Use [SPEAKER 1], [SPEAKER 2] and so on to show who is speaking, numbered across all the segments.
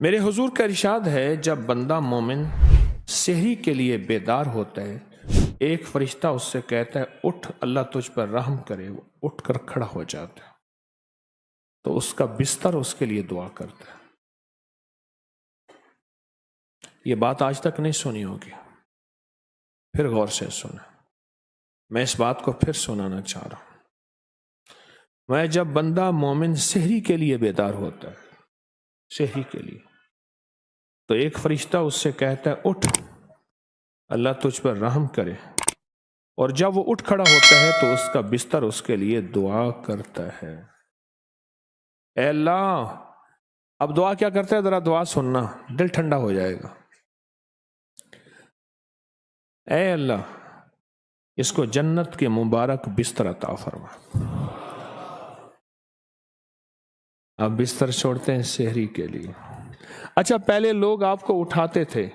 [SPEAKER 1] میرے حضور کا ارشاد ہے، جب بندہ مومن سحری کے لیے بیدار ہوتا ہے، ایک فرشتہ اس سے کہتا ہے اٹھ، اللہ تجھ پر رحم کرے۔ وہ اٹھ کر کھڑا ہو جاتا ہے تو اس کا بستر اس کے لیے دعا کرتا ہے۔ یہ بات آج تک نہیں سنی ہوگی، پھر غور سے سنیں۔ میں اس بات کو پھر سنانا چاہ رہا ہوں۔ میں جب بندہ مومن سحری کے لیے بیدار ہوتا ہے، سحری کے لیے، تو ایک فرشتہ اس سے کہتا ہے اٹھ، اللہ تجھ پر رحم کرے۔ اور جب وہ اٹھ کھڑا ہوتا ہے تو اس کا بستر اس کے لیے دعا کرتا ہے۔ اے اللہ، اب دعا کیا کرتا ہے؟ ذرا دعا سننا، دل ٹھنڈا ہو جائے گا۔ اے اللہ، اس کو جنت کے مبارک بستر عطا فرما۔ آپ بستر چھوڑتے ہیں سحری کے لیے۔ اچھا، پہلے لوگ آپ کو اٹھاتے تھے،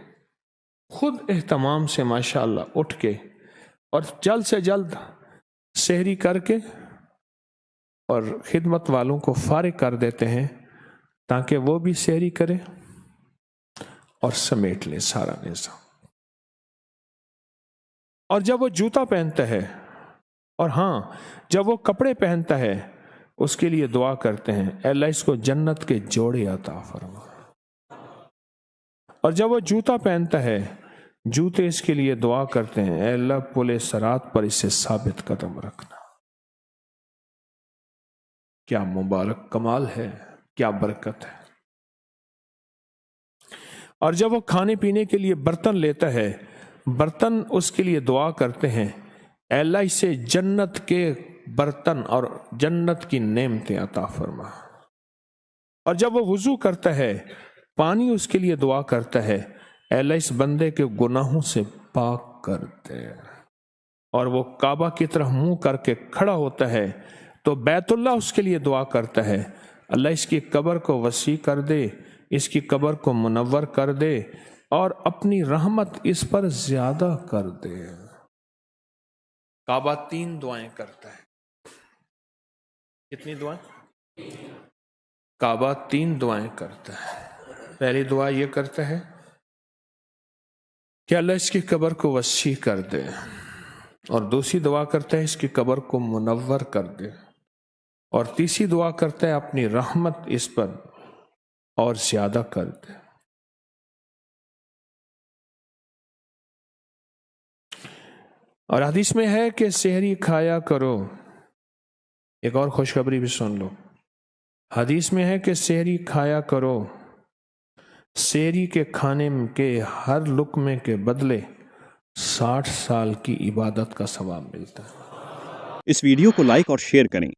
[SPEAKER 1] خود اہتمام سے ماشاءاللہ اٹھ کے اور جلد سے جلد سحری کر کے اور خدمت والوں کو فارغ کر دیتے ہیں تاکہ وہ بھی سحری کرے اور سمیٹ لے سارا نظام۔ اور جب وہ جوتا پہنتا ہے، اور ہاں، جب وہ کپڑے پہنتا ہے، اس کے لیے دعا کرتے ہیں اے اللہ، اس کو جنت کے جوڑے عطا فرما۔ اور جب وہ جوتا پہنتا ہے، جوتے اس کے لیے دعا کرتے ہیں اے اللہ، پل صراط پر اسے ثابت قدم رکھنا۔ کیا مبارک کمال ہے، کیا برکت ہے۔ اور جب وہ کھانے پینے کے لیے برتن لیتا ہے، برتن اس کے لیے دعا کرتے ہیں اے اللہ، اسے جنت کے برتن اور جنت کی نعمتیں عطا فرما۔ اور جب وہ وضو کرتا ہے، پانی اس کے لیے دعا کرتا ہے اے اللہ، اس بندے کے گناہوں سے پاک کر دے۔ اور وہ کعبہ کی طرف منہ کر کے کھڑا ہوتا ہے تو بیت اللہ اس کے لیے دعا کرتا ہے اللہ، اس کی قبر کو وسیع کر دے، اس کی قبر کو منور کر دے اور اپنی رحمت اس پر زیادہ کر دے۔ کعبہ 3 دعائیں کرتا ہے۔ کتنی دعائیں؟ کعبہ 3 دعائیں کرتا ہے۔ پہلی دعا یہ کرتا ہے کہ اللہ اس کی قبر کو وسیع کر دے، اور دوسری دعا کرتا ہے اس کی قبر کو منور کر دے، اور تیسری دعا کرتا ہے اپنی رحمت اس پر اور زیادہ کر دے۔ اور حدیث میں ہے کہ سحری کھایا کرو۔ ایک اور خوشخبری بھی سن لو۔ حدیث میں ہے کہ سحری کھایا کرو، سحری کے کھانے کے ہر لقمے کے بدلے 60 سال کی عبادت کا ثواب ملتا ہے۔
[SPEAKER 2] اس ویڈیو کو لائک اور شیئر کریں